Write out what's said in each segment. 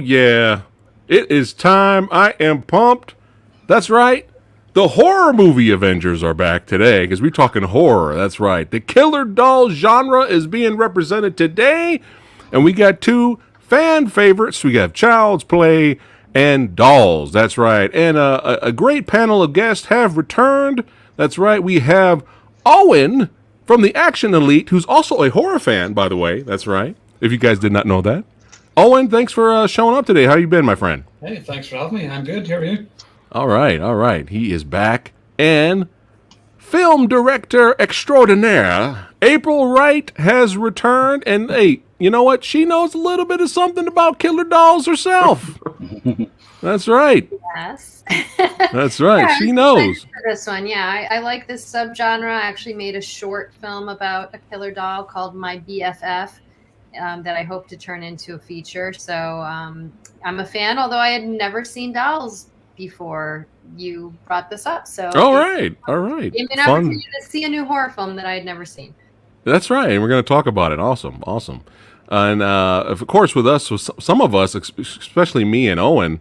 yeah. It is time. I am pumped. That's right. The horror movie Avengers are back today because we're talking horror. That's right. The killer doll genre is being represented today. And we got two fan favorites. We got Child's Play and Dolls. That's right. And a great panel of guests have returned. That's right. We have Owen from the Action Elite, who's also a horror fan, by the way. That's right. If you guys did not know that. Owen, thanks for showing up today. How you been, my friend? Hey, thanks for having me. I'm good. How are you? All right. He is back. And film director extraordinaire, April Wright, has returned. And, hey, you know what? She knows a little bit of something about killer dolls herself. That's right. Yes. That's right. Yeah, she knows. For this one, yeah. I like this subgenre. I actually made a short film about a killer doll called My BFF. That I hope to turn into a feature. So I'm a fan, although I had never seen Dolls before you brought this up. So all right. Gave me an opportunity to see a new horror film that I had never seen. That's right, and we're going to talk about it. Awesome. And of course, with us, with some of us, especially me and Owen,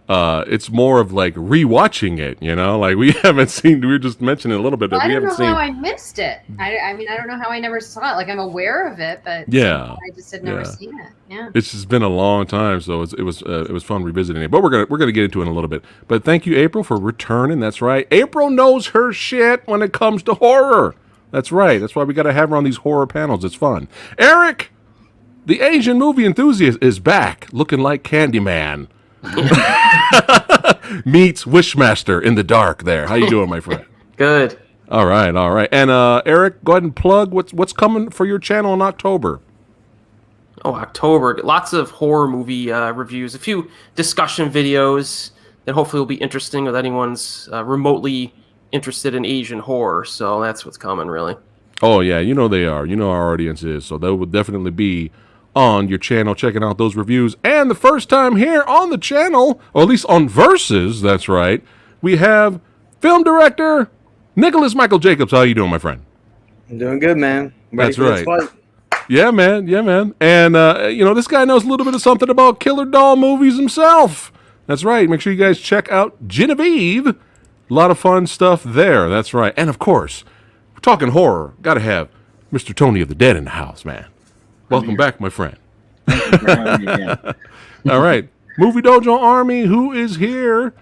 it's more of like rewatching it, you know, like we haven't seen. We were just mentioning a little bit that I we don't haven't know seen. how I missed it. I mean, I don't know how I never saw it. Like I'm aware of it, but yeah, I just had never seen it. Yeah, it's just been a long time, so it was fun revisiting it. But we're gonna get into it in a little bit. But thank you, April, for returning. That's right. April knows her shit when it comes to horror. That's right. That's why we got to have her on these horror panels. It's fun. Eric, the Asian movie enthusiast, is back, looking like Candyman. Meets Wishmaster in the dark there. How you doing, my friend? Good. All right. And Eric, go ahead and plug what's coming for your channel in October. Oh, October. Lots of horror movie reviews, a few discussion videos that hopefully will be interesting with anyone's remotely interested in Asian horror. So that's what's coming, really. Oh, yeah. You know they are. You know our audience is. So they will definitely be on your channel checking out those reviews. And the first time here on the channel, or at least on Versus, that's right, we have film director Nicholas Michael Jacobs. How you doing, my friend? I'm doing good, man. That's right. Yeah, man. And, this guy knows a little bit of something about killer doll movies himself. That's right. Make sure you guys check out Genevieve. A lot of fun stuff there. That's right. And, of course, we're talking horror. Got to have Mr. Tony of the Dead in the house, man. Welcome back, my friend. All right. Movie Dojo Army, who is here?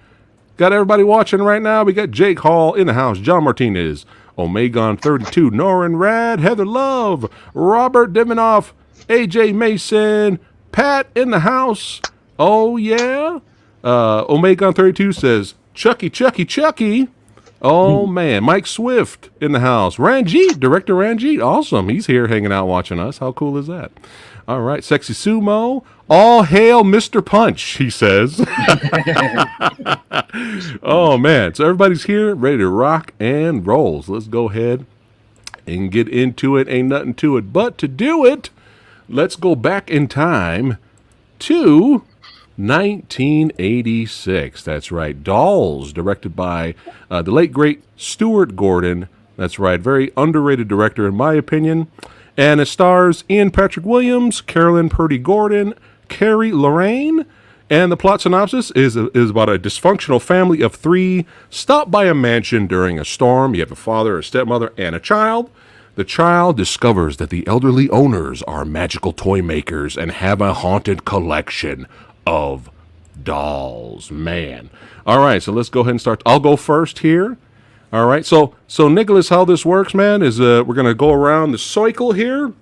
Got everybody watching right now. We got Jake Hall in the house, John Martinez, Omegon32, Norin Rad, Heather Love, Robert Divinoff, AJ Mason, Pat in the house. Oh, yeah. Omegon32 says, Chucky. Oh, man. Mike Swift in the house. Ranjit, director Ranjit. Awesome. He's here hanging out watching us. How cool is that? All right. Sexy Sumo. All hail Mr. Punch, he says. Oh, man. So everybody's here, ready to rock and roll. So let's go ahead and get into it. Ain't nothing to it. But to do it, let's go back in time to 1986. That's right. Dolls, directed by the late, great Stuart Gordon. That's right. Very underrated director, in my opinion. And it stars Ian Patrick Williams, Carolyn Purdy Gordon, Carrie Lorraine. And the plot synopsis is about a dysfunctional family of three stopped by a mansion during a storm. You have a father, a stepmother, and a child. The child discovers that the elderly owners are magical toy makers and have a haunted collection of dolls. Man. All right, so let's go ahead and start. I'll go first here. All right, so Nicholas, how this works, man, is we're going to go around the cycle here,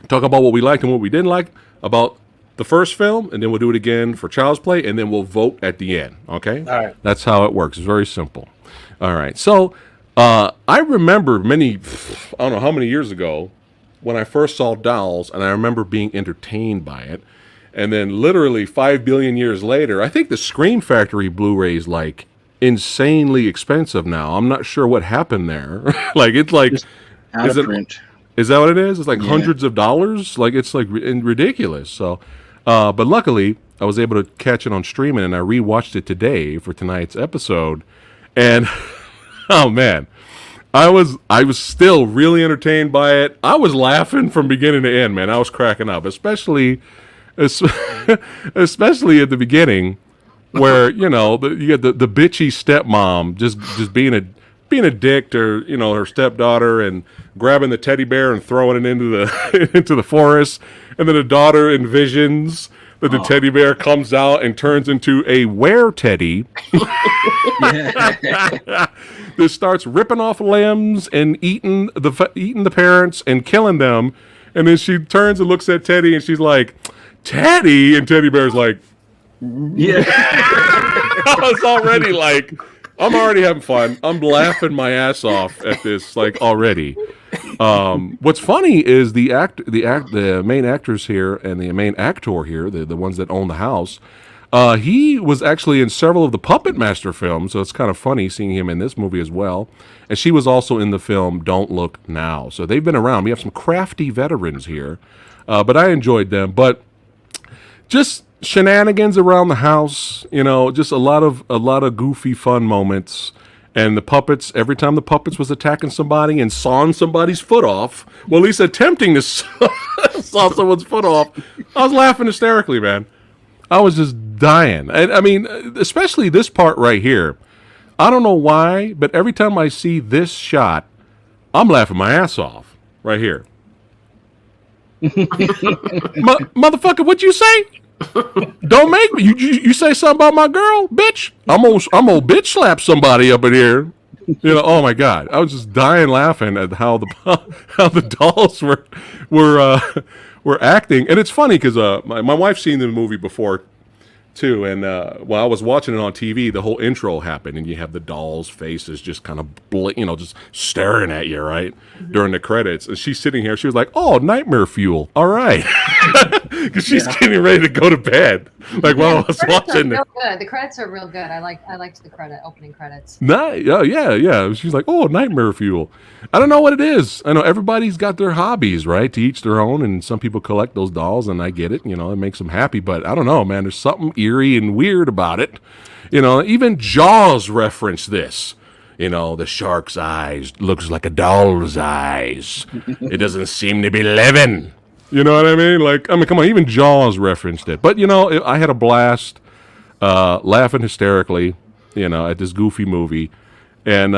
talk about what we liked and what we didn't like about the first film, and then we'll do it again for Child's Play, and then we'll vote at the end, okay? All right. That's how it works. It's very simple. All right, so I remember I don't know how many years ago, when I first saw Dolls, and I remember being entertained by it. And then literally 5 billion years later, I think the Scream Factory Blu-ray's like insanely expensive now. I'm not sure what happened there. It's like, out of print. Is that what it is? It's like hundreds of dollars. Like it's like ridiculous. So, but luckily I was able to catch it on streaming, and I rewatched it today for tonight's episode. And oh man, I was still really entertained by it. I was laughing from beginning to end, man. I was cracking up, especially Es- especially at the beginning, where you get the bitchy stepmom just being a dick to her stepdaughter and grabbing the teddy bear and throwing it into the into the forest, and then the daughter envisions that the teddy bear comes out and turns into a were teddy. This starts ripping off limbs and eating the parents and killing them, and then she turns and looks at Teddy and she's like, "Teddy," and Teddy Bear's like, Yeah. I was already like, I'm already having fun. I'm laughing my ass off at this like already. What's funny is the main actors here and the main actor here, the ones that own the house. He was actually in several of the Puppet Master films, so it's kind of funny seeing him in this movie as well. And she was also in the film Don't Look Now. So they've been around. We have some crafty veterans here, but I enjoyed them. But just shenanigans around the house, just a lot of goofy fun moments. And the puppets, every time the puppets was attacking somebody and sawing somebody's foot off, well, at least attempting to saw someone's foot off, I was laughing hysterically, man. I was just dying. I mean, especially this part right here. I don't know why, but every time I see this shot, I'm laughing my ass off right here. Motherfucker, what you say? Don't make me. You say something about my girl, bitch? I'm gonna bitch slap somebody up in here. Oh my god! I was just dying laughing at how the dolls were acting, and it's funny because my wife's seen the movie before too, and while I was watching it on TV, the whole intro happened, and you have the dolls' faces just kind of just staring at you right during the credits, and she's sitting here. She was like, "Oh, nightmare fuel, all right," because she's getting ready to go to bed. Like while I was watching it. Good. The credits are real good. I liked the opening credits. Yeah. She's like, "Oh, nightmare fuel." I don't know what it is. I know everybody's got their hobbies, right? To each their own, and some people collect those dolls, and I get it. It makes them happy. But I don't know, man. There's something eerie and weird about it. Even Jaws referenced this. The shark's eyes looks like a doll's eyes. It doesn't seem to be living. You know what I mean? Come on, even Jaws referenced it. But, I had a blast laughing hysterically, at this goofy movie. And,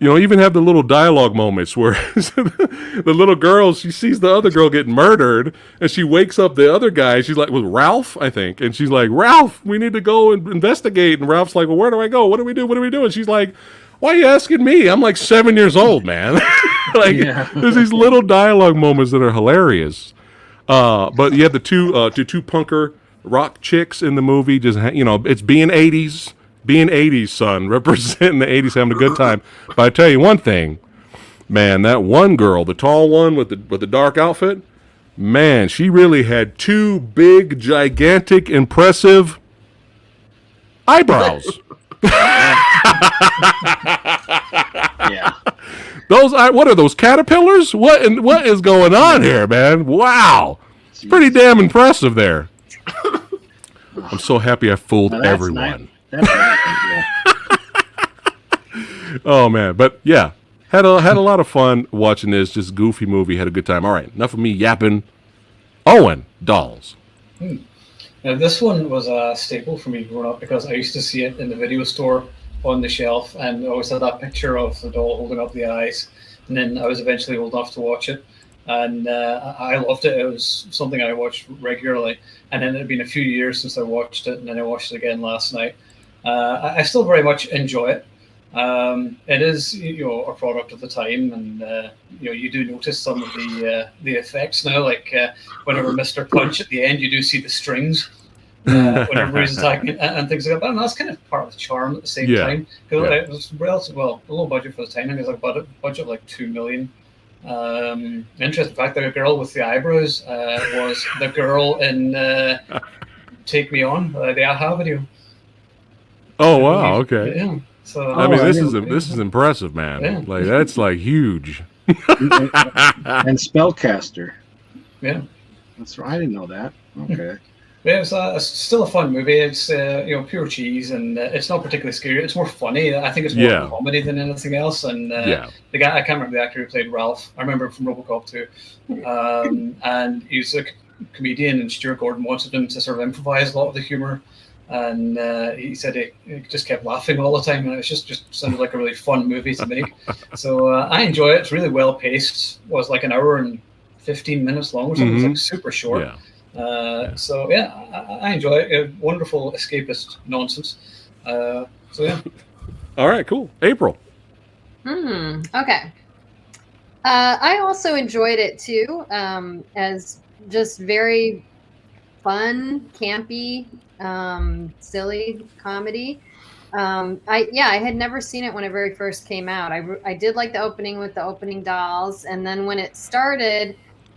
even have the little dialogue moments where the little girl, she sees the other girl get murdered, and she wakes up the other guy. She's like, with Ralph, I think. And she's like, "Ralph, we need to go and investigate." And Ralph's like, "Well, where do I go? What do we do? What do we do?" And she's like, "Why are you asking me? I'm like 7 years old, man." There's these little dialogue moments that are hilarious. But you have the two punker rock chicks in the movie. Just it's being 80s. Being 80s, son, representing the 80s, having a good time. But I tell you one thing, man, that one girl, the tall one with the dark outfit, man, she really had two big, gigantic, impressive eyebrows. Yeah. What are those, caterpillars? What is going on here, man? Wow. It's pretty damn impressive there. I'm so happy I fooled everyone. Oh man, but yeah, had a lot of fun watching this just goofy movie. Had a good time. All right, enough of me yapping. Owen, dolls. Now, this one was a staple for me growing up because I used to see it in the video store on the shelf, and I always had that picture of the doll holding up the eyes. And then I was eventually old enough to watch it, and I loved it. It was something I watched regularly, and then it had been a few years since I watched it, and then I watched it again last night. I still very much enjoy it. It is, a product of the time, and you do notice some of the effects now. Like whenever Mr. Punch at the end, you do see the strings whenever he's attacking and things like that. And that's kind of part of the charm at the same time. Because it was relatively a low budget for the time. I think it was a budget of like $2 million. Interesting fact that a girl with the eyebrows was the girl in "Take Me On," the Aha video. Oh wow! Okay. Yeah. So I mean, this is impressive, man. Yeah. Like that's like huge. And Spellcaster. Yeah. That's right. I didn't know that. Okay. Yeah, it's still a fun movie. It's pure cheese, and it's not particularly scary. It's more funny. I think it's more of a comedy than anything else. And the guy, I can't remember the actor who played Ralph. I remember him from RoboCop 2. And he's like comedian, and Stuart Gordon wanted him to sort of improvise a lot of the humor. And he said he just kept laughing all the time, and it just sounded like a really fun movie to make. So I enjoy it. It's really well paced. It was like an hour and 15 minutes long or something. It was like super short. Yeah. So yeah, I enjoy it. Wonderful escapist nonsense. So yeah. All right, cool. April. Okay. I also enjoyed it too, as just very fun, campy, silly comedy. I had never seen it when it very first came out. I did like the opening with the opening dolls, and then when it started,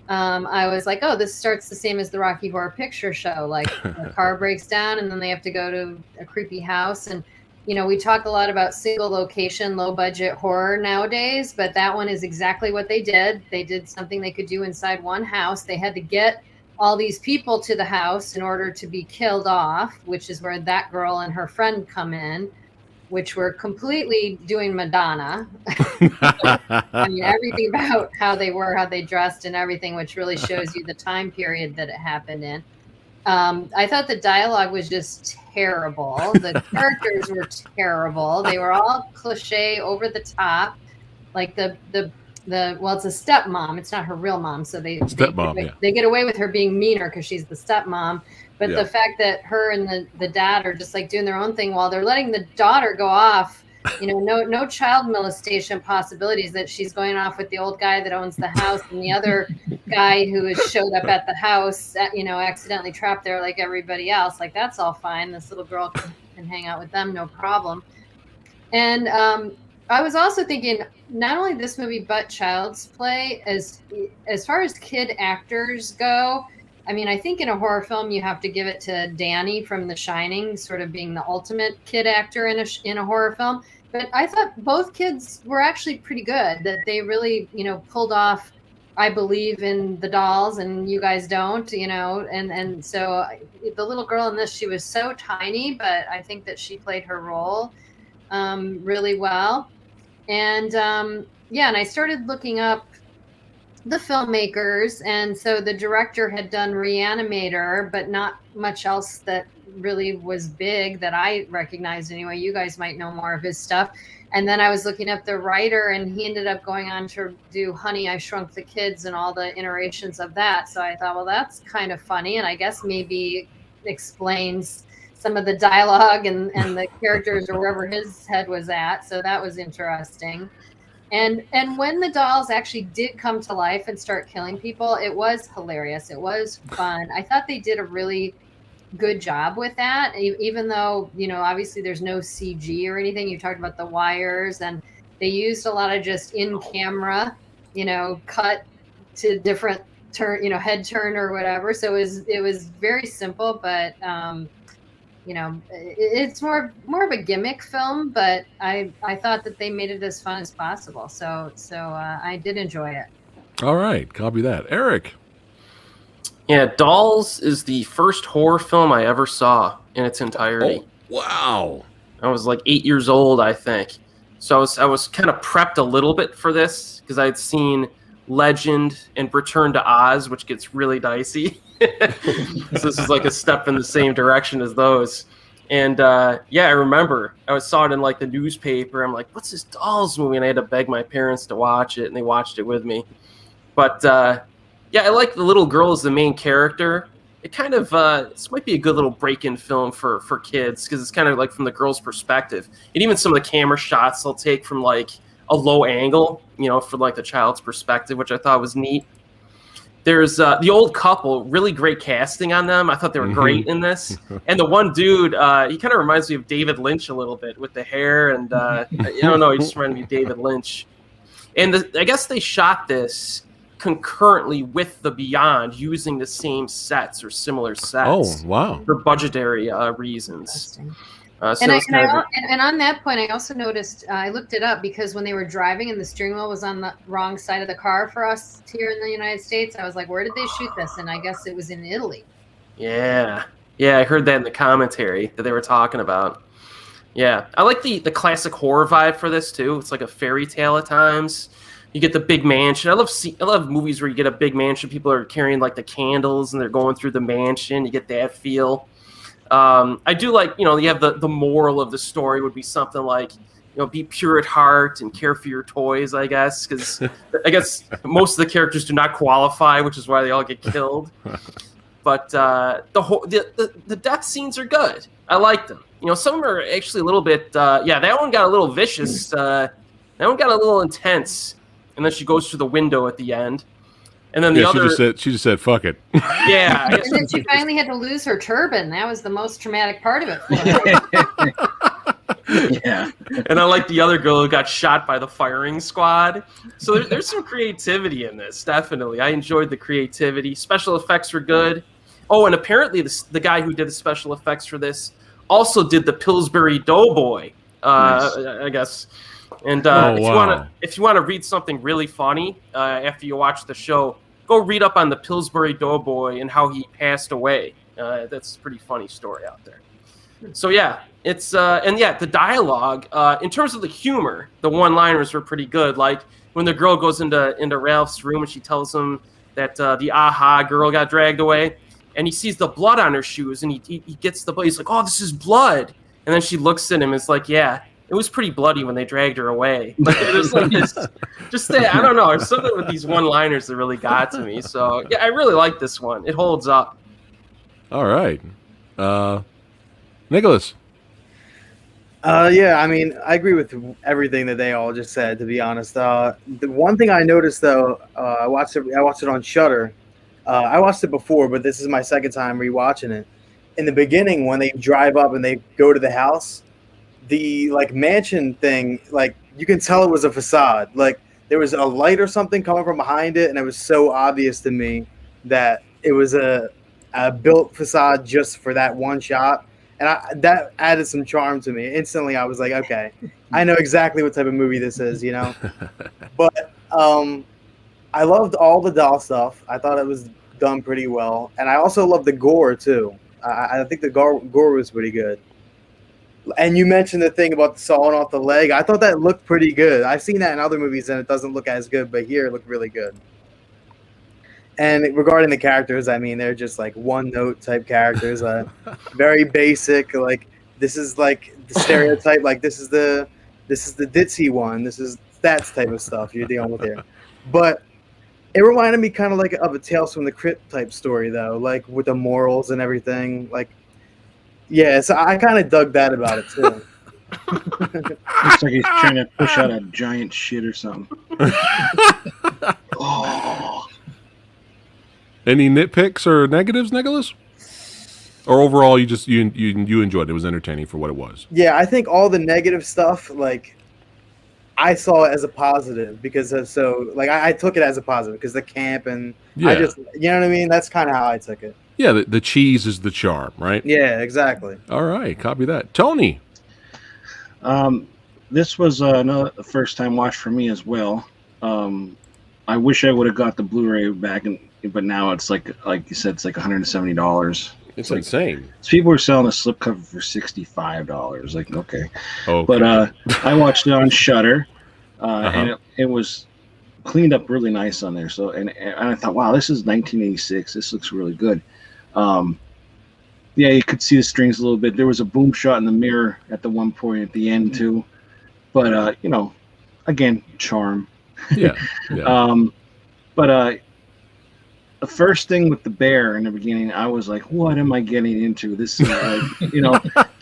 I was like, oh, this starts the same as the Rocky Horror Picture Show. Like the car breaks down, and then they have to go to a creepy house. And we talk a lot about single location, low budget horror nowadays, but that one is exactly what they did. They did something they could do inside one house. They had to get all these people to the house in order to be killed off, which is where that girl and her friend come in, which were completely doing Madonna. I mean, everything about how they were, how they dressed, and everything, which really shows you the time period that it happened in. I thought the dialogue was just terrible. The characters were terrible. They were all cliche, over the top. Like well, it's a stepmom. It's not her real mom, so they get away with her being meaner because she's the stepmom. But the fact that her and the dad are just like doing their own thing while they're letting the daughter go off, no child molestation possibilities, that she's going off with the old guy that owns the house and the other guy who has showed up at the house, accidentally trapped there like everybody else. Like, that's all fine. This little girl can hang out with them, no problem. And I was also thinking, not only this movie, but Child's Play, as far as kid actors go. I mean, I think in a horror film, you have to give it to Danny from The Shining, sort of being the ultimate kid actor in a horror film. But I thought both kids were actually pretty good, that they really, pulled off, I believe in the dolls and you guys don't, and so the little girl in this, she was so tiny, but I think that she played her role really well. And and I started looking up the filmmakers, and so the director had done Reanimator, but not much else that really was big that I recognized anyway. You guys might know more of his stuff. And then I was looking up the writer, and he ended up going on to do Honey, I Shrunk the Kids and all the iterations of that. So I thought, well, that's kind of funny, and I guess maybe explains some of the dialogue and the characters or wherever his head was at. So that was interesting. And when the dolls actually did come to life and start killing people, it was hilarious. It was fun. I thought they did a really good job with that, even though, obviously there's no CG or anything. You talked about the wires, and they used a lot of just in camera, cut to different turn, head turn or whatever. So it was very simple, but it's more of a gimmick film, but I thought that they made it as fun as possible. So I did enjoy it. All right, copy that. Eric. Yeah, Dolls is the first horror film I ever saw in its entirety. Oh, wow. I was like 8 years old, I think. So I was kind of prepped a little bit for this because I had seen Legend and Return to Oz, which gets really dicey. So this is like a step in the same direction as those. And I remember I saw it in like the newspaper. I'm like, what's this Dolls movie? And I had to beg my parents to watch it, and they watched it with me. But I like the little girl as the main character. It kind of this might be a good little break-in film for kids because it's kind of like from the girl's perspective, and even some of the camera shots they'll take from like a low angle, for like the child's perspective, which I thought was neat. There's the old couple, really great casting on them. I thought they were great in this. And the one dude, he kind of reminds me of David Lynch a little bit with the hair, and I don't know, he just reminded me of David Lynch. And I guess they shot this concurrently with The Beyond, using the same sets or similar sets. Oh, wow. For budgetary reasons. And on that point, I also noticed, I looked it up because when they were driving and the steering wheel was on the wrong side of the car for us here in the United States, I was like, where did they shoot this? And I guess it was in Italy. Yeah, I heard that in the commentary that they were talking about. Yeah, I like the classic horror vibe for this too. It's like a fairy tale at times. you get the big mansion. I love movies where you get a big mansion. People are carrying like the candles and they're going through the mansion. You get that feel. I do like, you have the moral of the story would be something like, be pure at heart and care for your toys, I guess, because I guess most of the characters do not qualify, which is why they all get killed. But the death scenes are good. I like them. Some are actually a little bit. That one got a little vicious. That one got a little intense, and then she goes through the window at the end. And then the other, she just said, "Fuck it." Yeah, and then she finally had to lose her turban. That was the most traumatic part of it for her. Yeah. And I like the other girl who got shot by the firing squad. So there's some creativity in this, definitely. I enjoyed the creativity. Special effects were good. Oh, and apparently the guy who did the special effects for this also did the Pillsbury Doughboy, Nice. I guess. And if you want to read something really funny after you watch the show, go read up on the Pillsbury Doughboy and how he passed away. That's a pretty funny story out there. So yeah, it's the dialogue in terms of the humor, the one-liners were pretty good. Like when the girl goes into Ralph's room and she tells him that the AHA girl got dragged away, and he sees the blood on her shoes, and he gets the blood. He's like, "Oh, this is blood." And then she looks at him and is like, "Yeah, it was pretty bloody when they dragged her away." Like there's like this, I don't know, there's something with these one-liners that really got to me. So yeah, I really like this one. It holds up. All right, Nicholas. Yeah, I mean, I agree with everything that they all just said, to be honest. The one thing I noticed, though, I watched it on Shudder. I watched it before, but this is my second time rewatching it. In the beginning, when they drive up and they go to the house, the mansion thing, you can tell it was a facade. Like there was a light or something coming from behind it, and it was so obvious to me that it was a built facade just for that one shot. And that added some charm to me. Instantly, I was like, okay, I know exactly what type of movie this is, But I loved all the doll stuff. I thought it was done pretty well. And I also loved the gore, too. I think the gore was pretty good. And you mentioned the thing about sawing off the leg. I thought that looked pretty good. I've seen that in other movies, and it doesn't look as good. But here, it looked really good. And regarding the characters, I mean, they're just one-note type characters, very basic. Like this is like the stereotype. Like this is the ditzy one. This is that type of stuff you're dealing with here. But it reminded me kind of like of a Tales from the Crypt type story, though, like with the morals and everything. Like, yeah, so I kind of dug that about it too. Looks like he's trying to push out a giant shit or something. Oh. Any nitpicks or negatives, Nicholas? Or overall, you just you enjoyed it? It was entertaining for what it was. Yeah, I think all the negative stuff, I saw it as a positive because I took it as a positive because the camp and I just, you know what I mean? That's kind of how I took it. Yeah, the cheese is the charm, right? Yeah, exactly. All right, copy that. Tony. This was another first time watch for me as well. I wish I would have got the Blu-ray back, but now it's like you said, it's like $170. It's insane. People were selling a slipcover for $65. Like, okay. Oh. But I watched it on Shudder, and it was cleaned up really nice on there. So and I thought, wow, this is 1986. This looks really good. Yeah, you could see the strings a little bit. There was a boom shot in the mirror at the one point at the end too. But again, charm. Yeah. But the first thing with the bear in the beginning, I was like, what am I getting into? This is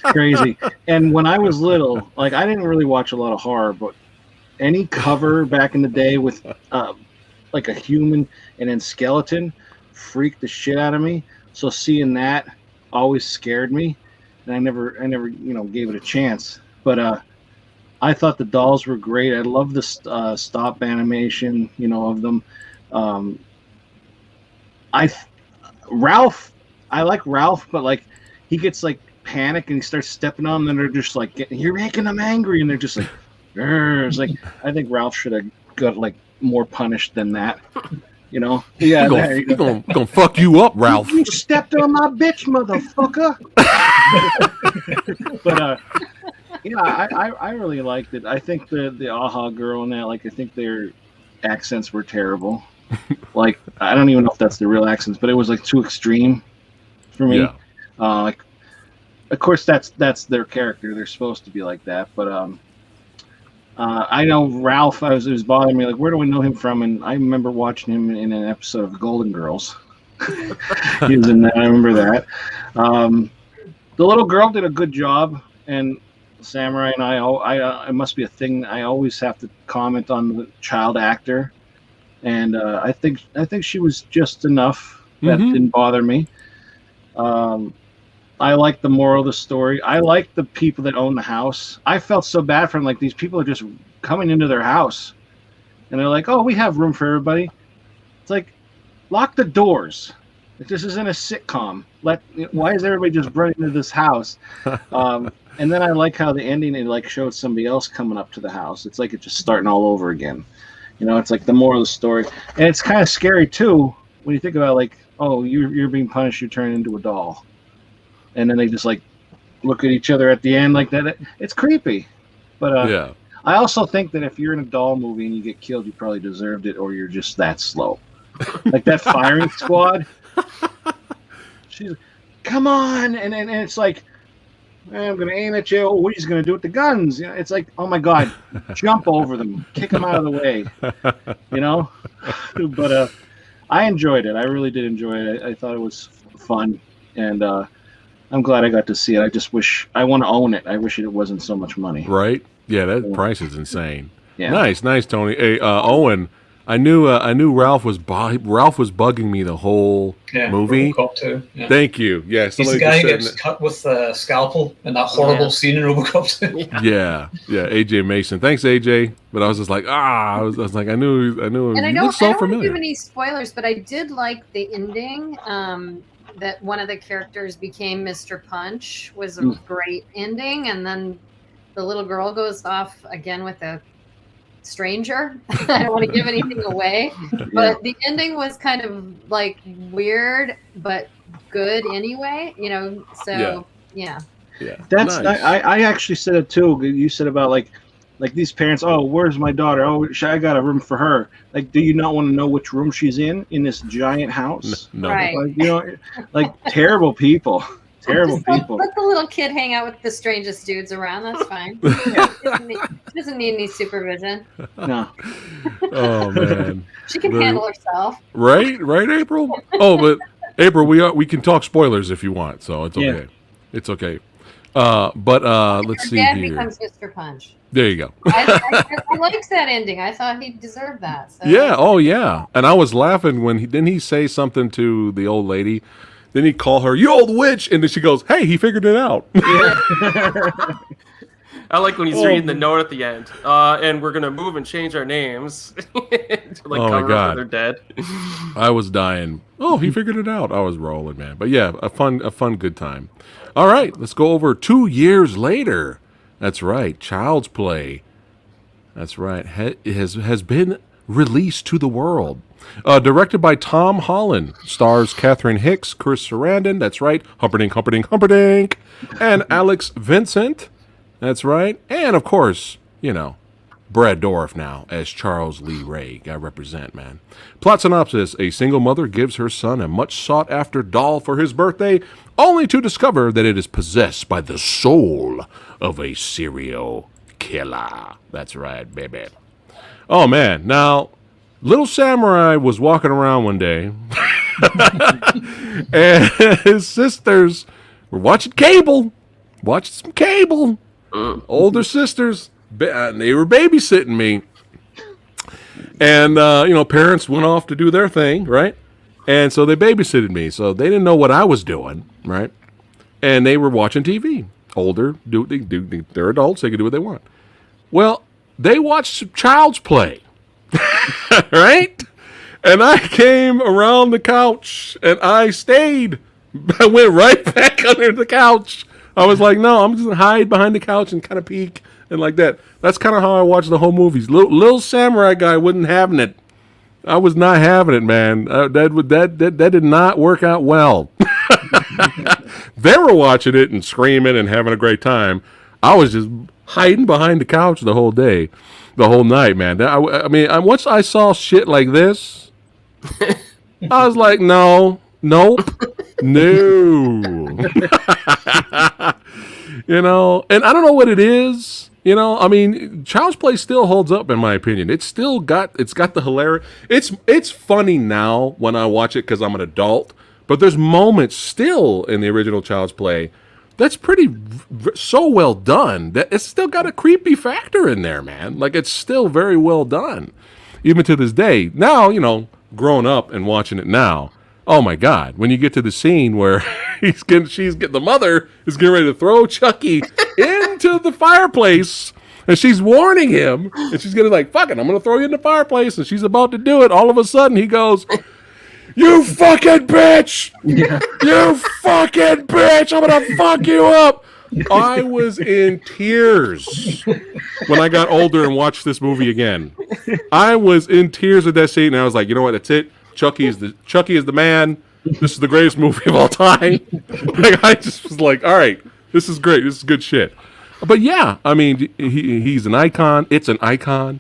crazy. And when I was little, I didn't really watch a lot of horror, but any cover back in the day with like a human and then skeleton freaked the shit out of me. So seeing that always scared me, and I never gave it a chance. But I thought the dolls were great. I love the stop animation, of them. I like Ralph, but he gets panic and he starts stepping on them, and they're just you're making them angry, and they're just like, it's I think Ralph should have got more punished than that. Yeah, He's gonna fuck you up, Ralph. You stepped on my bitch, motherfucker. But I really liked it. I think the AHA girl and that, I think they're accents were terrible. Like, I don't even know if that's the real accents, but it was like too extreme for me. Yeah. Like, of course, that's their character. They're supposed to be like that. But I know Ralph. It was bothering me. Like, where do I know him from? And I remember watching him in an episode of Golden Girls. He was in that. I remember that. The little girl did a good job, and Samurai and I it must be a thing. I always have to comment on the child actor, and I think she was just enough that didn't bother me. I like the moral of the story. I like the people that own the house. I felt so bad for them. Like, these people are just coming into their house, and they're like, "Oh, we have room for everybody." It's like, lock the doors. Like, this isn't a sitcom. Why is everybody just running into this house? And then I like how the ending, it like showed somebody else coming up to the house. It's like it's just starting all over again. You know, it's like the moral of the story, and it's kind of scary too when you think about, like, oh, you're being punished, you're turning into a doll, and then they just like look at each other at the end like that. It's creepy, but Yeah. I also think that if you're in a doll movie and you get killed, you probably deserved it, or you're just that slow. Like that firing squad. She's, come on, and it's like, I'm gonna aim at you. What are you gonna do with the guns? You know, it's like, oh my God, jump over them, kick them out of the way. You know, but I enjoyed it. I really did enjoy it. I thought it was fun, and I'm glad I got to see it. I just wish I want to own it. I wish it wasn't so much money. Right? Yeah, that price is insane. Yeah. Nice, Tony. Hey, Owen, I knew Ralph was bugging me the whole movie. RoboCop 2. Yeah. Thank you. Yeah, He's the guy who gets cut with a scalpel in that horrible scene in RoboCop 2. Yeah, AJ Mason. Thanks, AJ. But I was just like, I was like, I knew. And I he don't looked so want to familiar. give any spoilers, but I did like the ending. That one of the characters became Mr. Punch was a great ending, and then the little girl goes off again with a stranger. I don't want to give anything away, but the ending was kind of like weird but good anyway, you know. So yeah. That's nice. I actually said it too. You said about like these parents. Oh, where's my daughter? Oh, I got a room for her. Like, do you not want to know which room she's in this giant house? No. Right. Like, you know, like terrible people. Terrible Just people. let the little kid hang out with the strangest dudes around. That's fine. Doesn't need any supervision. No. Oh man. She can handle herself. Right, April. Oh, but April, we can talk spoilers if you want, so it's okay. Yeah. It's okay. But let's see Dad here. becomes Mr. Punch. There you go. I liked that ending. I thought he deserved that. So. Yeah. Oh, yeah. And I was laughing when didn't he say something to the old lady? Then he call her, "You old witch," and then she goes, "Hey, he figured it out." I like when he's reading the note at the end. And we're gonna move and change our names to like Oh my cover God. up that they're dead. I was dying. Oh, he figured it out. I was rolling, man. But yeah, a fun, good time. All right, let's go over 2 years later. That's right, Child's Play. That's right, has been released to the world. Directed by Tom Holland, stars Catherine Hicks, Chris Sarandon. That's right, Humperdinck, and Alex Vincent. That's right, and of course, you know, Brad Dourif now as Charles Lee Ray. I represent, man. Plot synopsis: a single mother gives her son a much sought-after doll for his birthday, only to discover that it is possessed by the soul of a serial killer. That's right, baby. Oh, man. Now, Little Samurai was walking around one day, and his sisters were watching some cable. Older sisters. They were babysitting me. And, parents went off to do their thing, right? And so they babysitted me. So they didn't know what I was doing, right? And they were watching TV. Older, they're adults. They can do what they want. Well, they watched Child's Play, right? And I came around the couch, and I stayed. I went right back under the couch. I was like, no, I'm just going to hide behind the couch and kind of peek. And like that. That's kind of how I watch the whole movies. Little Samurai Guy wasn't having it. I was not having it, man. That did not work out well. They were watching it and screaming and having a great time. I was just hiding behind the couch the whole day, the whole night, man. I mean, once I saw shit like this, I was like, no, nope, no. You know, and I don't know what it is. You know, I mean, Child's Play still holds up in my opinion. It's got the hilarious. It's funny now when I watch it because I'm an adult. But there's moments still in the original Child's Play that's so well done that it's still got a creepy factor in there, man. Like it's still very well done, even to this day. Now, you know, growing up and watching it now. Oh my God! When you get to the scene where the mother is getting ready to throw Chucky into the fireplace, and she's warning him, and she's gonna like, "Fuck it, I'm gonna throw you in the fireplace," and she's about to do it. All of a sudden, he goes, "You fucking bitch! Yeah. You fucking bitch! I'm gonna fuck you up!" I was in tears when I got older and watched this movie again. I was in tears with that scene, and I was like, you know what? That's it. Chucky is the man. This is the greatest movie of all time. Like I just was like, all right, this is great. This is good shit. But yeah, I mean, he's an icon. It's an icon.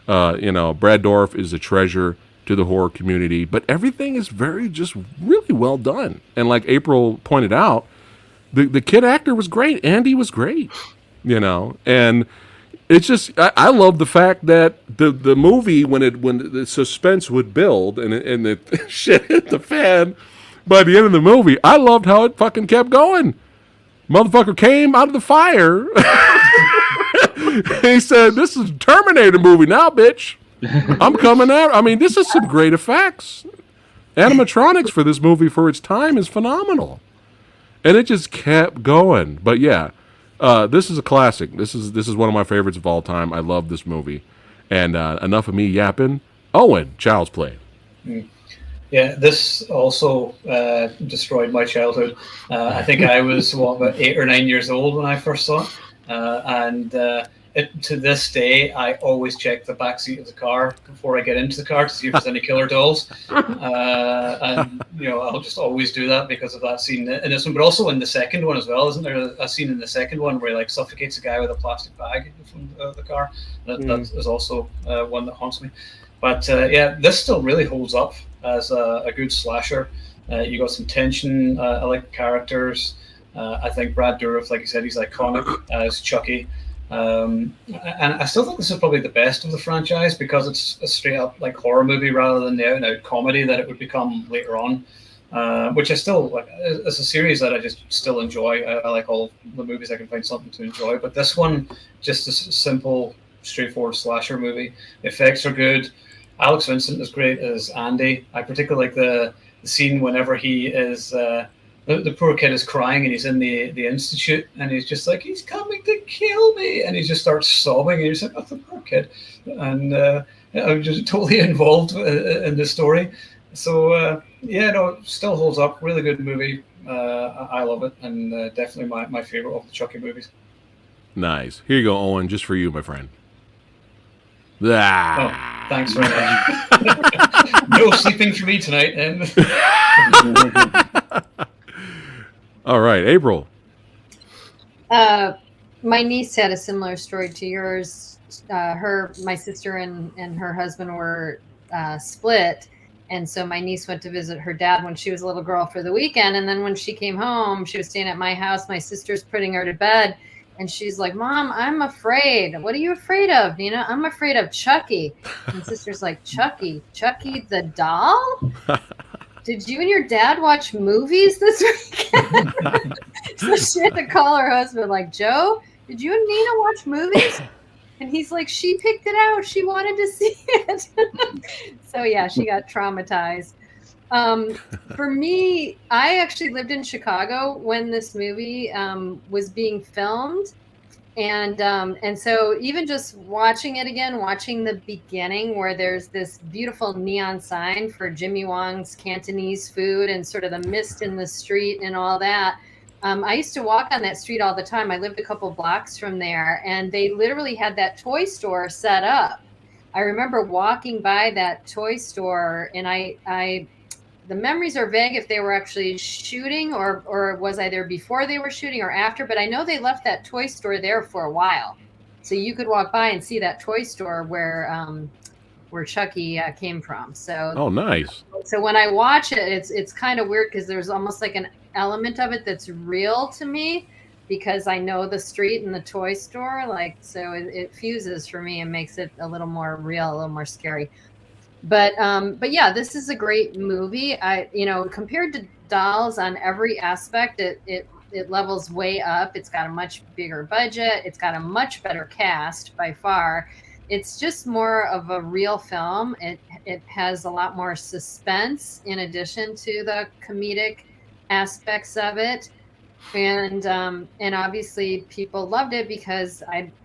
You know, Brad Dourif is a treasure to the horror community. But everything is just really well done. And like April pointed out, the kid actor was great. Andy was great. You know, and it's just I love the fact that the movie when the suspense would build and the shit hit the fan by the end of the movie, I loved how it fucking kept going. Motherfucker came out of the fire. He said, "This is a Terminator movie now, bitch. I'm coming out." I mean, this is some great effects. Animatronics for this movie for its time is phenomenal, and it just kept going. But yeah. This is a classic. This is one of my favorites of all time. I love this movie. And enough of me yapping. Owen, Child's Play. Yeah, this also destroyed my childhood. I think I was about 8 or 9 years old when I first saw it, and to this day, I always check the back seat of the car before I get into the car to see if there's any killer dolls. And you know, I'll just always do that because of that scene in this one, but also in the second one as well. Isn't there a scene in the second one where he like suffocates a guy with a plastic bag from the car? That is also one that haunts me. But yeah, this still really holds up as a good slasher. You got some tension. I like the characters. I think Brad Dourif, like you said, he's iconic as Chucky. And I still think this is probably the best of the franchise because it's a straight up like horror movie rather than the out and out comedy that it would become later on, which I still like. It's a series that I just still enjoy. I like all the movies I can find something to enjoy, but this one just a simple, straightforward slasher movie. The effects are good. Alex Vincent is great as Andy. I particularly like the scene whenever he is. The poor kid is crying and he's in the institute and he's just like, he's coming to kill me, and he just starts sobbing and he's like, oh, the poor kid. And I'm just totally involved in the story. So yeah, no, it still holds up. Really good movie. I love it, and definitely my favorite of the Chucky movies. Nice. Here you go, Owen, just for you, my friend. Oh, thanks very much. No sleeping for me tonight. All right, April. My niece had a similar story to yours. My sister and her husband were split, and so my niece went to visit her dad when she was a little girl for the weekend. And then when she came home, she was staying at my house. My sister's putting her to bed, and she's like, "Mom, I'm afraid." "What are you afraid of, Nina?" "I'm afraid of Chucky." And sister's like, Chucky the doll? Did you and your dad watch movies this weekend? So she had to call her husband, like, "Joe, did you and Nina watch movies?" And he's like, "She picked it out. She wanted to see it." So yeah, she got traumatized. For me, I actually lived in Chicago when this movie was being filmed. And so even just watching it again, watching the beginning where there's this beautiful neon sign for Jimmy Wong's Cantonese food and sort of the mist in the street and all that. I used to walk on that street all the time. I lived a couple blocks from there, and they literally had that toy store set up. I remember walking by that toy store, and the memories are vague if they were actually shooting or was I there before they were shooting or after, but I know they left that toy store there for a while. So you could walk by and see that toy store where Chucky came from. So Oh, nice. so when I watch it, it's kind of weird because there's almost like an element of it that's real to me because I know the street and the toy store. Like, so it fuses for me and makes it a little more real, a little more scary. But yeah, this is a great movie. Compared to Dolls on every aspect, it levels way up. It's got a much bigger budget. It's got a much better cast by far. It's just more of a real film. It has a lot more suspense in addition to the comedic aspects of it. And obviously people loved it because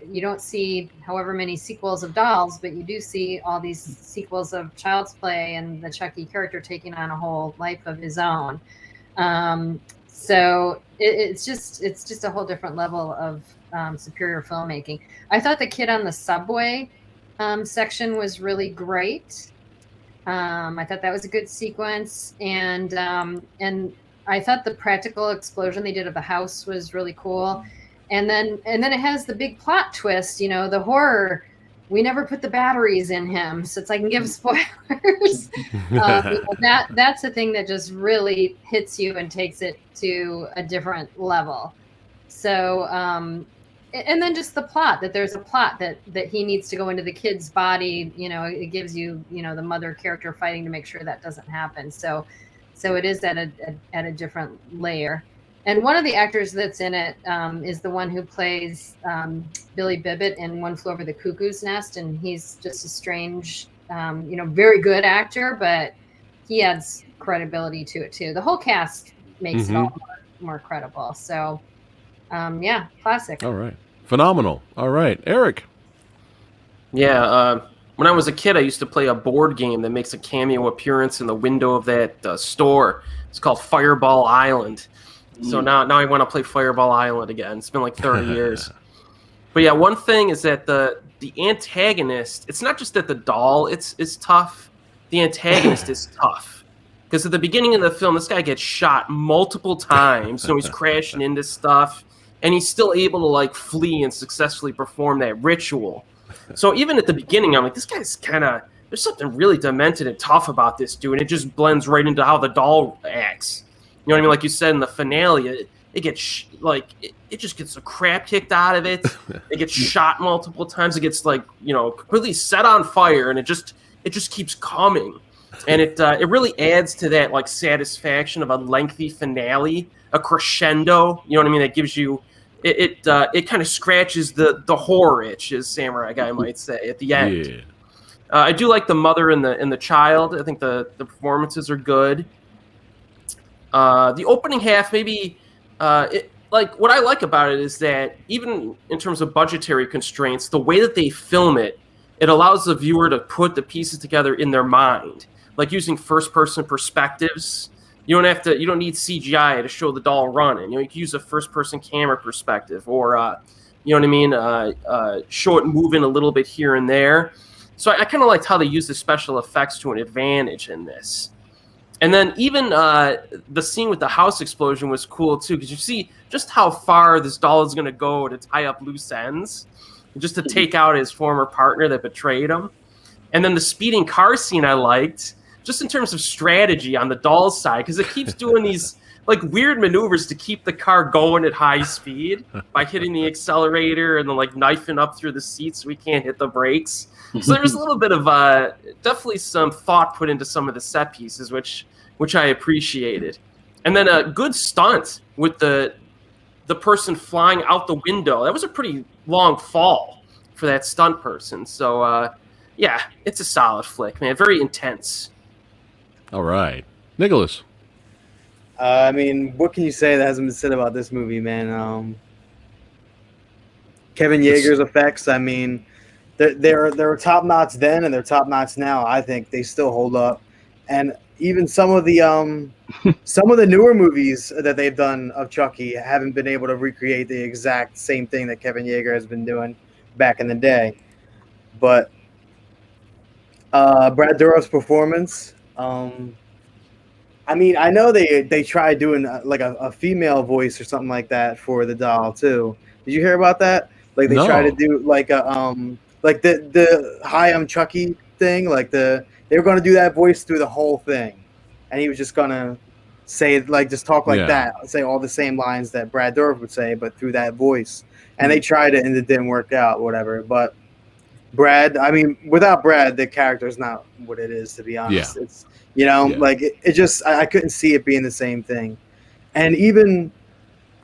you don't see however many sequels of Dolls, but you do see all these sequels of Child's Play and the Chucky character taking on a whole life of his own. So it's just a whole different level of superior filmmaking. I thought the kid on the subway section was really great. I thought that was a good sequence, and I thought the practical explosion they did of the house was really cool. And then it has the big plot twist, the horror. We never put the batteries in him, so it's like I can give spoilers. That's the thing that just really hits you and takes it to a different level. So, and then just the plot, that there's a plot that he needs to go into the kid's body. It gives you, the mother character fighting to make sure that doesn't happen. So it is at a different layer. And one of the actors that's in it is the one who plays Billy Bibbit in One Flew Over the Cuckoo's Nest, and he's just a strange, very good actor, but he adds credibility to it too. The whole cast makes it all more credible. So, yeah, classic. All right, phenomenal. All right, Eric. Yeah, when I was a kid, I used to play a board game that makes a cameo appearance in the window of that store. It's called Fireball Island. So now I want to play Fireball Island again. It's been like 30 years. But yeah, one thing is that the antagonist, it's not just that the doll is tough. The antagonist is tough. Because at the beginning of the film, this guy gets shot multiple times. He's crashing into stuff. And he's still able to like flee and successfully perform that ritual. So even at the beginning, I'm like, this guy's kind of, there's something really demented and tough about this dude. And it just blends right into how the doll acts. You know what I mean? Like you said in the finale, it gets it just gets the crap kicked out of it. It gets shot multiple times. It gets completely set on fire, and it just keeps coming. And it really adds to that like satisfaction of a lengthy finale, a crescendo. You know what I mean? That gives you it kind of scratches the horror itch, as Samurai Guy might say at the end. Yeah. I do like the mother and the child. I think the performances are good. The opening half, maybe, what I like about it is that even in terms of budgetary constraints, the way that they film it, it allows the viewer to put the pieces together in their mind, like using first-person perspectives. You don't need CGI to show the doll running. You can use a first-person camera perspective, or show it moving a little bit here and there. So I kind of liked how they used the special effects to an advantage in this. And then even the scene with the house explosion was cool, too, because you see just how far this doll is going to go to tie up loose ends, just to take out his former partner that betrayed him. And then the speeding car scene I liked, just in terms of strategy on the doll's side, because it keeps doing these like weird maneuvers to keep the car going at high speed by hitting the accelerator and then like knifing up through the seats so we can't hit the brakes. So there was a little bit of definitely some thought put into some of the set pieces, which I appreciated. And then a good stunt with the person flying out the window. That was a pretty long fall for that stunt person. So yeah, it's a solid flick, man. Very intense. All right, Nicholas. I mean, what can you say that hasn't been said about this movie, man? Kevin Yeager's effects. I mean, they're top notch then, and they're top notch now. I think they still hold up, and even some of the newer movies that they've done of Chucky haven't been able to recreate the exact same thing that Kevin Yeager has been doing back in the day. But Brad Dourif's performance. I mean, I know they tried doing like a female voice or something like that for the doll too. Did you hear about that? Like they No. try to do like a like the "Hi, I'm Chucky" thing. Like they were gonna do that voice through the whole thing, and he was just gonna say like just talk like Yeah. that, say all the same lines that Brad Dourif would say, but through that voice. And they tried it and it didn't work out, whatever. But Brad, I mean, without Brad, the character's not what it is, to be honest. Yeah. It's, you know, Yeah. like it just, I couldn't see it being the same thing. And even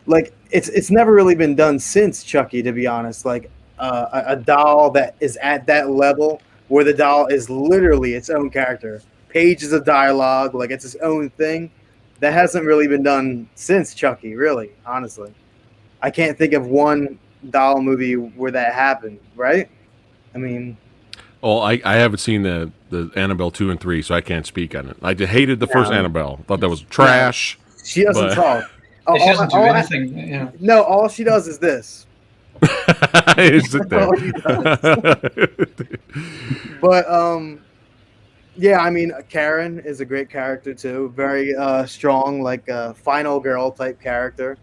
like, it's never really been done since Chucky, to be honest. Like a doll that is at that level where the doll is literally its own character, pages of dialogue, like it's its own thing. That hasn't really been done since Chucky, really, honestly. I can't think of one doll movie where that happened, right? I mean, Well, I haven't seen the Annabelle 2 and 3, so I can't speak on it. I just hated the first Annabelle. Thought that was trash. she doesn't But- talk. She doesn't do anything. Yeah. No, all she does is this. I sit there. All she But yeah, I mean, Karen is a great character too. Very strong, like a final girl type character.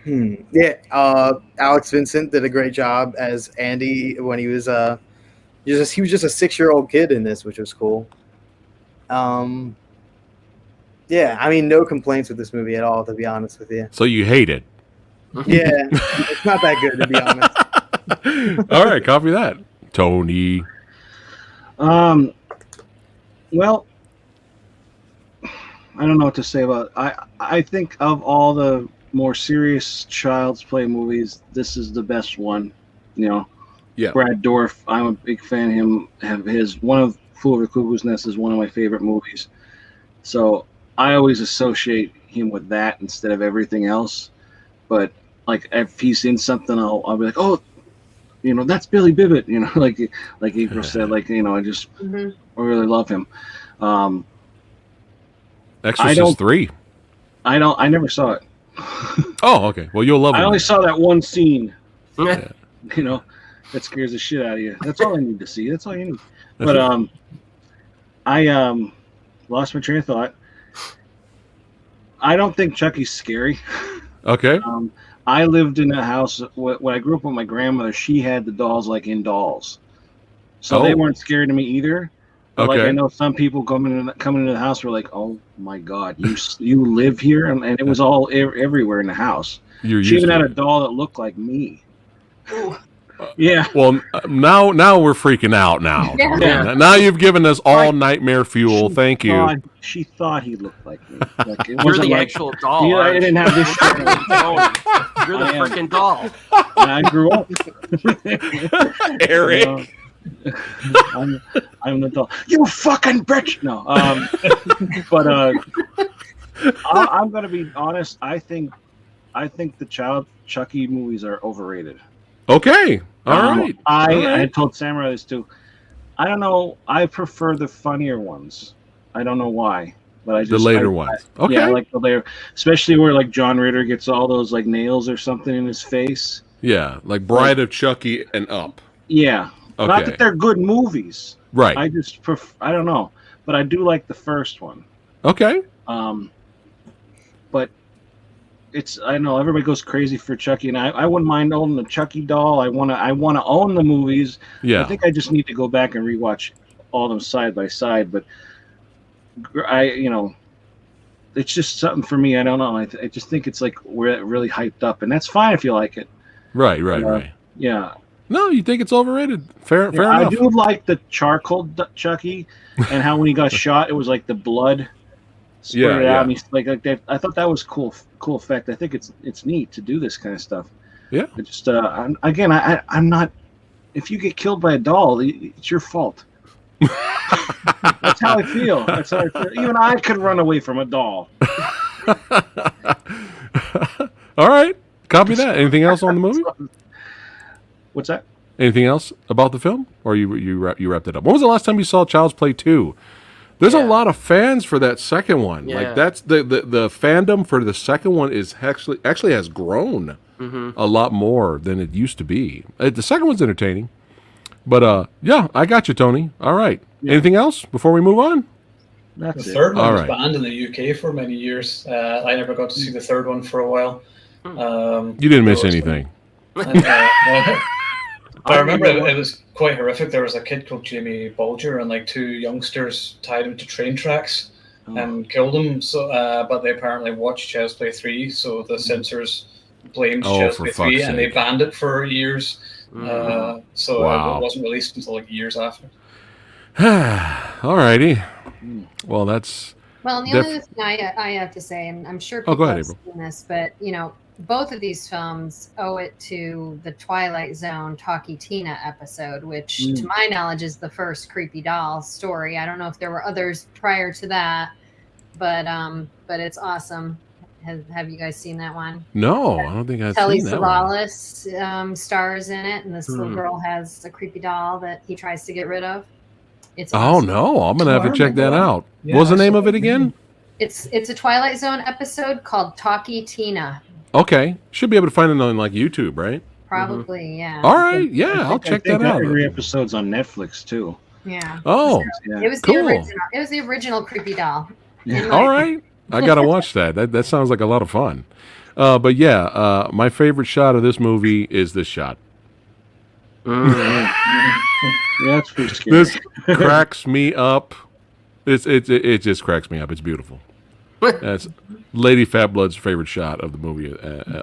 Yeah, Alex Vincent did a great job as Andy when he was he was just a 6-year-old kid in this, which was cool. Yeah, I mean, no complaints with this movie at all, to be honest with you. So you hate it. Yeah, it's not that good, to be honest. All right, copy that. Tony. Well, I don't know what to say about it. I think of all the more serious Child's Play movies, this is the best one. You know, Yeah. Brad Dourif, I'm a big fan of him. Have his one of Fool Over Cuckoo's Nest is one of my favorite movies. So I always associate him with that instead of everything else. But like if he's in something, I'll be like, oh, you know, that's Billy Bibbit. You know, like April said, like, you know, I really love him. Exorcist 3. I never saw it. Oh, okay. Well, you'll love it. I only saw that one scene. Yeah. You know, that scares the shit out of you. That's all I need to see. That's all you need. But I lost my train of thought. I don't think Chucky's scary. Okay. I lived in a house when I grew up with my grandmother. She had the dolls like in dolls, so they weren't scared of me either. But like I know some people coming into the house were like, "Oh my god, you live here," and it was all everywhere in the house. She even had a doll that looked like me. Yeah. Well, now we're freaking out. Now, Yeah. now you've given us all nightmare fuel. Thank you. She thought he looked like me. Like, it You're wasn't the like, actual doll. Yeah, I aren't didn't have this shit. You're the I am. freaking doll. And I grew up. Eric. I'm the doll. You fucking bitch. No. But I'm gonna be honest. I think the Chucky movies are overrated. Okay. All right. I told Samurai this too. I don't know. I prefer the funnier ones. I don't know why, but I just The later ones. Okay. Yeah, I like the later, especially where like John Ritter gets all those like nails or something in his face. Yeah, like Bride of Chucky and Up. Yeah. Okay. Not that they're good movies. Right. I just I don't know, but I do like the first one. Okay. But I know everybody goes crazy for Chucky, and I wouldn't mind owning the Chucky doll. I wanna own the movies. Yeah. I think I just need to go back and rewatch all of them side by side. But it's just something for me. I don't know. I just think it's like we're really hyped up, and that's fine if you like it. Right. Yeah. No, you think it's overrated? Fair I enough. do like the charcoal Chucky, and how when he got shot, it was like the blood squirted out. And he's like that. I thought that was cool effect. I think it's neat to do this kind of stuff. Yeah. It just I'm not. If you get killed by a doll, it's your fault. That's how I feel. Even I could run away from a doll. All right. Copy that. Anything else on the movie? What's that? Anything else about the film? Or you wrapped it up? When was the last time you saw Child's Play 2? There's a lot of fans for that second one. Yeah. Like that's the fandom for the second one is actually has grown a lot more than it used to be. The second one's entertaining. But yeah, I got you, Tony. All right. Yeah. Anything else before we move on? That's The it. third one All was right. banned in the UK for many years. I never got to see the third one for a while. You didn't miss anything. And, I remember it was quite horrific. There was a kid called Jamie Bulger, and like 2 youngsters tied him to train tracks and killed him. So, but they apparently watched Child's Play 3, so the censors blamed Child's Play 3, and they banned it for years. So it wasn't released until like years after. Alrighty. Well, that's. Well, and the only thing I have to say, and I'm sure people have seen this, but both of these films owe it to the Twilight Zone Talkie Tina episode, which, to my knowledge, is the first creepy doll story. I don't know if there were others prior to that, but it's awesome. Have you guys seen that one? No, I don't think I've Telly seen that Savalas stars in it, and this little girl has a creepy doll that he tries to get rid of. It's awesome. Oh no, I'm gonna have to check that out. Yeah, what's the name of it again? It's a Twilight Zone episode called Talkie Tina. Okay, should be able to find it on like YouTube, right? Probably, yeah. All right, yeah, I'll check that out. Every episode's on Netflix too. Yeah. Oh, it was cool. The original. It was the original creepy doll. Yeah. All right, I gotta watch that. That sounds like a lot of fun. But yeah, my favorite shot of this movie is this shot. Yeah, that's pretty scary. This cracks me up. It just cracks me up. It's beautiful. That's Lady Phatblood's favorite shot of the movie,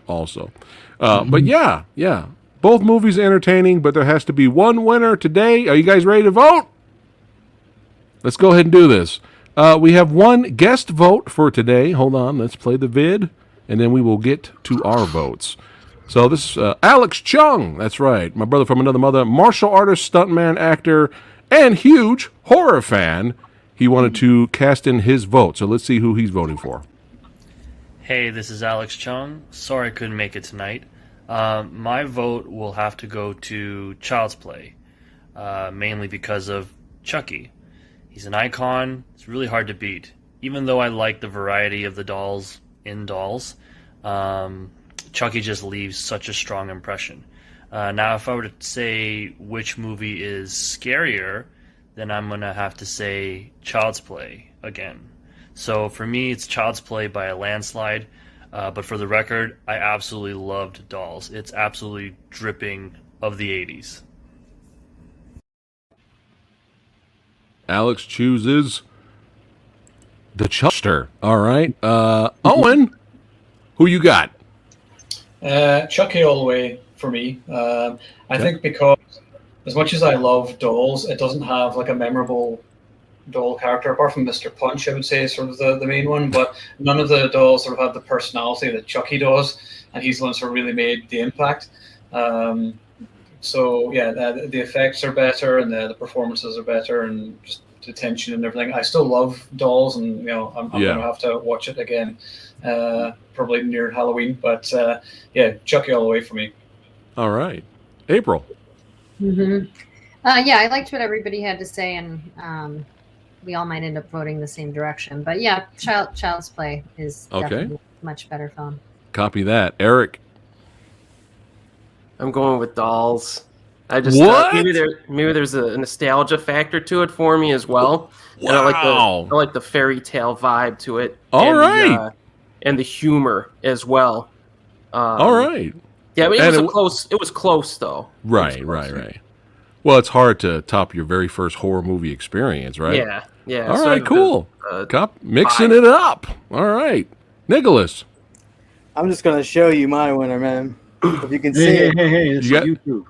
also. But yeah, both movies are entertaining. But there has to be one winner today. Are you guys ready to vote? Let's go ahead and do this. We have one guest vote for today. Hold on, let's play the vid, and then we will get to our votes. So this is Alex Chung. That's right. My brother from another mother, martial artist, stuntman, actor, and huge horror fan. He wanted to cast in his vote. So let's see who he's voting for. Hey, this is Alex Chung. Sorry I couldn't make it tonight. My vote will have to go to Child's Play, mainly because of Chucky. He's an icon. It's really hard to beat. Even though I like the variety of the dolls in Dolls, Chucky just leaves such a strong impression. Now, if I were to say which movie is scarier, then I'm going to have to say Child's Play again. So for me, it's Child's Play by a landslide. But for the record, I absolutely loved Dolls. It's absolutely dripping of the 80s. Alex chooses the Chuster. All right. Owen, who you got? Chucky all the way for me. I think because as much as I love Dolls, it doesn't have like a memorable doll character apart from Mr. Punch. I would say is sort of the main one, but none of the dolls sort of have the personality that Chucky does, and he's the one who really made the impact. So yeah, the effects are better, and the performances are better, and just the tension and everything. I still love Dolls, and I'm going to have to watch it again, probably near Halloween. But yeah, Chucky all the way for me. All right, April. Yeah, I liked what everybody had to say, and we all might end up voting the same direction. But yeah, Child's Play is definitely a much better film. Copy that, Eric. I'm going with Dolls. I just maybe there's a nostalgia factor to it for me as well. Wow. And I like the fairy tale vibe to it. All right. And the humor as well. All right. Yeah, but it was close though. Right. Well, it's hard to top your very first horror movie experience, right? Yeah. All right, cool. Mixing it up. All right. Nicholas. I'm just going to show you my winner, man. If you can see Hey, it. it's YouTube.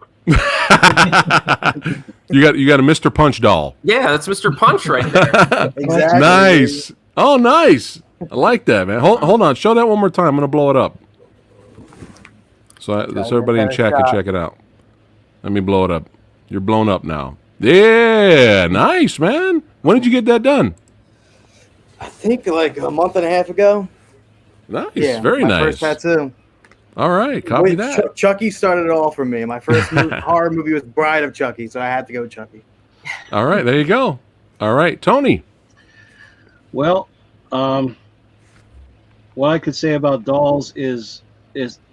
You got a Mr. Punch doll. Yeah, that's Mr. Punch right there. Exactly. Nice. Oh, nice. I like that, man. Hold on. Show that one more time. I'm going to blow it up. So everybody in chat can check it out. Let me blow it up. You're blown up now. Yeah, nice, man. When did you get that done? I think like a month and a half ago. Nice. Yeah, Very nice. First tattoo. All right, copy that. Chucky started it all for me. My first horror movie was Bride of Chucky, so I had to go Chucky. All right, there you go. All right, Tony. Well, what I could say about Dolls is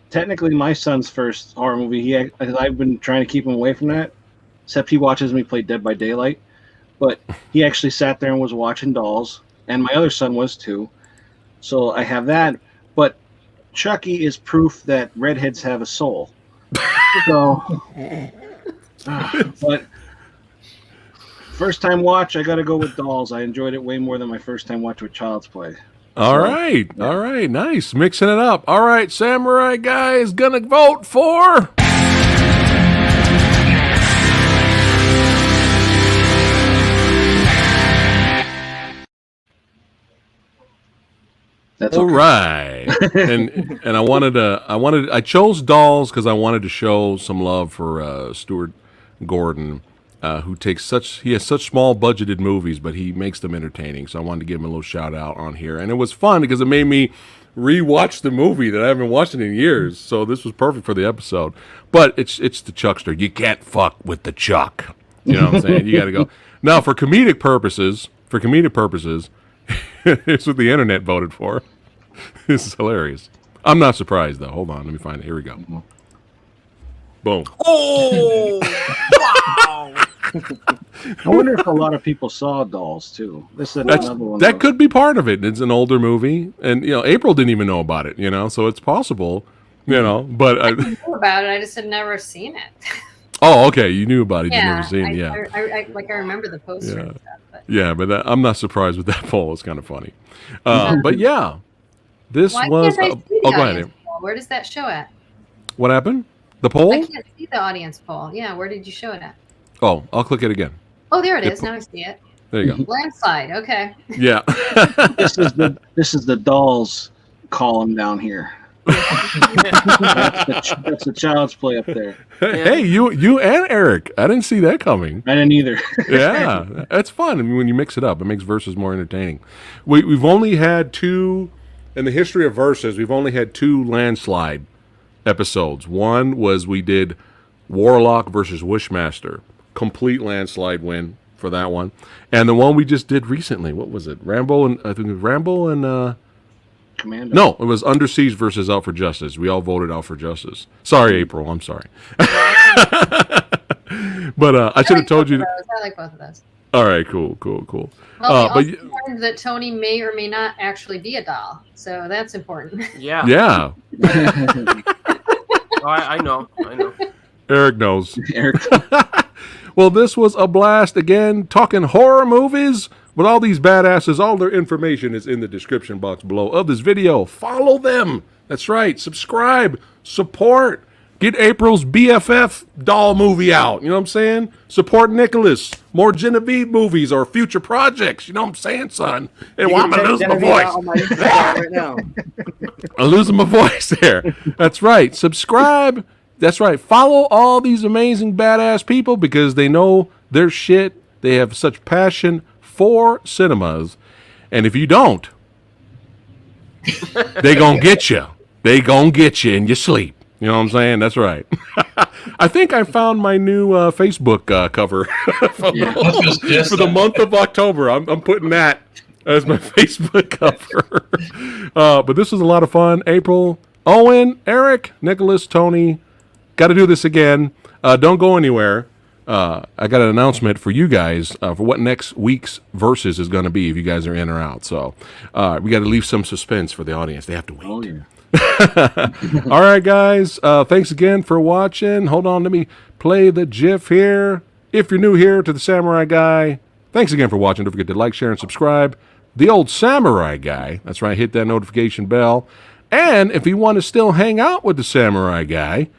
technically my son's first horror movie. I've been trying to keep him away from that, except he watches me play Dead by Daylight. But he actually sat there and was watching Dolls, and my other son was too. So I have that. But Chucky is proof that redheads have a soul. So, but first time watch, I got to go with Dolls. I enjoyed it way more than my first time watch with Child's Play. All right. Nice. Mixing it up. All right, Samurai Guy is going to vote for... That's All okay. right. and I chose Dolls because I wanted to show some love for Stuart Gordon, who has such small budgeted movies, but he makes them entertaining. So I wanted to give him a little shout out on here. And it was fun because it made me rewatch the movie that I haven't watched in years. So this was perfect for the episode. But it's the Chuckster. You can't fuck with the Chuck. You know what I'm saying? You got to go. Now, for comedic purposes, it's what the internet voted for. This is hilarious. I'm not surprised, though. Hold on. Let me find it. Here we go. Boom. Oh, wow. I wonder if a lot of people saw Dolls, too. This is another one. That could be part of it. It's an older movie. And, April didn't even know about it, so it's possible, But I knew about it. I just had never seen it. Oh, okay. You knew about it. You've never seen it. Yeah. I remember the poster and stuff. But. Yeah, but I'm not surprised with that poll. It's kind of funny. But yeah, this was... Can't I see the go ahead. audience poll? Where does that show at? What happened? The poll? I can't see the audience poll. Yeah, where did you show it at? Oh, I'll click it again. Oh, there it is. Now I see it. There you go. Landslide. Okay. Yeah. This is the Dolls column down here. That's the Child's Play up there. Hey, you and Eric. I didn't see that coming. I didn't either. Yeah, it's fun. I mean, when you mix it up, it makes Versus more entertaining. We've only had two, in the history of Versus, we've only had two landslide episodes. One was we did Warlock versus Wishmaster. Complete landslide win for that one. And the one we just did recently, what was it? Rambo and Commando. No, it was Under Siege versus Out for Justice. We all voted Out for Justice. Sorry, April. I'm sorry. But I should have told you. I like both of those. All right, cool. Well, But we also learned that Tony may or may not actually be a doll, so that's important. Yeah. Yeah, Oh, I know. Eric knows. Eric. Well, this was a blast again, talking horror movies with all these badasses. All their information is in the description box below of this video. Follow them. That's right. Subscribe. Support. Get April's BFF doll movie out. You know what I'm saying? Support Nicholas. More Genevieve movies or future projects. You know what I'm saying, son? Hey, well, I'm going to lose my voice. Right now. I'm losing my voice there. That's right. Subscribe. That's right. Follow all these amazing badass people because they know their shit. They have such passion for cinemas. And if you don't, they gonna get you. They gonna get you in your sleep. You know what I'm saying? That's right. I think I found my new Facebook cover for the month of October. I'm putting that as my Facebook cover. But this was a lot of fun. April, Owen, Eric, Nicholas, Tony. Got to do this again. Don't go anywhere. I got an announcement for you guys for what next week's Versus is going to be if you guys are in or out. So we got to leave some suspense for the audience. They have to wait. Oh, yeah. All right, guys. Thanks again for watching. Hold on. Let me play the GIF here. If you're new here to the Samurai Guy, thanks again for watching. Don't forget to like, share, and subscribe. The old Samurai Guy. That's right. Hit that notification bell. And if you want to still hang out with the Samurai Guy,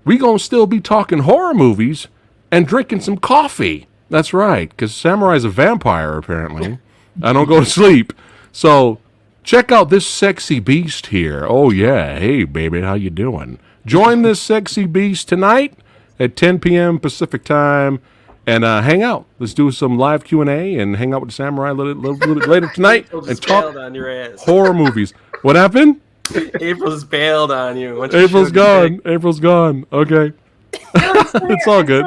we gonna still be talking horror movies and drinking some coffee. That's right, because Samurai's a vampire, apparently. I don't go to sleep. So check out this sexy beast here. Oh, yeah. Hey, baby, how you doing? Join this sexy beast tonight at 10 p.m. Pacific time and hang out. Let's do some live Q&A and hang out with the Samurai a little bit later tonight and talk on your ass. horror movies. What happened? April's bailed on you. April's gone. April's gone. Okay. It's all good.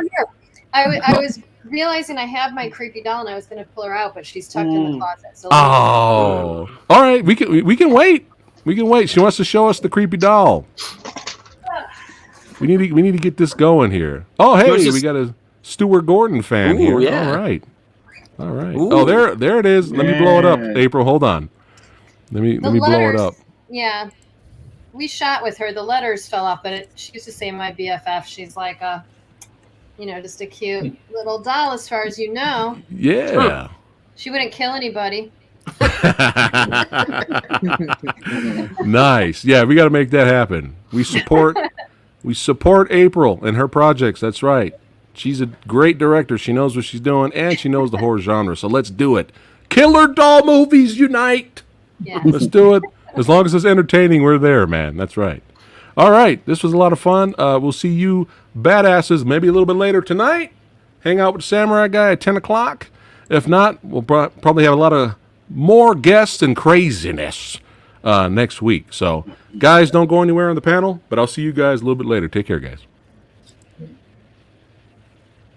I was realizing I have my creepy doll and I was going to pull her out, but she's tucked in the closet. So Oh. All right. We can wait. We can wait. She wants to show us the creepy doll. We need to get this going here. Oh, hey, we got a Stuart Gordon fan here. Yeah. All right. Ooh. Oh, there it is. Let me blow it up. April, hold on. Let me blow it up. Yeah. we shot with her. The letters fell off, but she used to say my BFF. She's like a, just a cute little doll as far as you know. Yeah. She wouldn't kill anybody. Nice. Yeah, we got to make that happen. We support April and her projects. That's right. She's a great director. She knows what she's doing, and she knows the horror genre. So let's do it. Killer doll movies unite. Yeah. Let's do it. As long as it's entertaining, we're there, man. That's right. All right. This was a lot of fun. We'll see you badasses maybe a little bit later tonight. Hang out with the Samurai Guy at 10 o'clock. If not, we'll probably have a lot of more guests and craziness next week. So, guys, don't go anywhere on the panel, but I'll see you guys a little bit later. Take care, guys.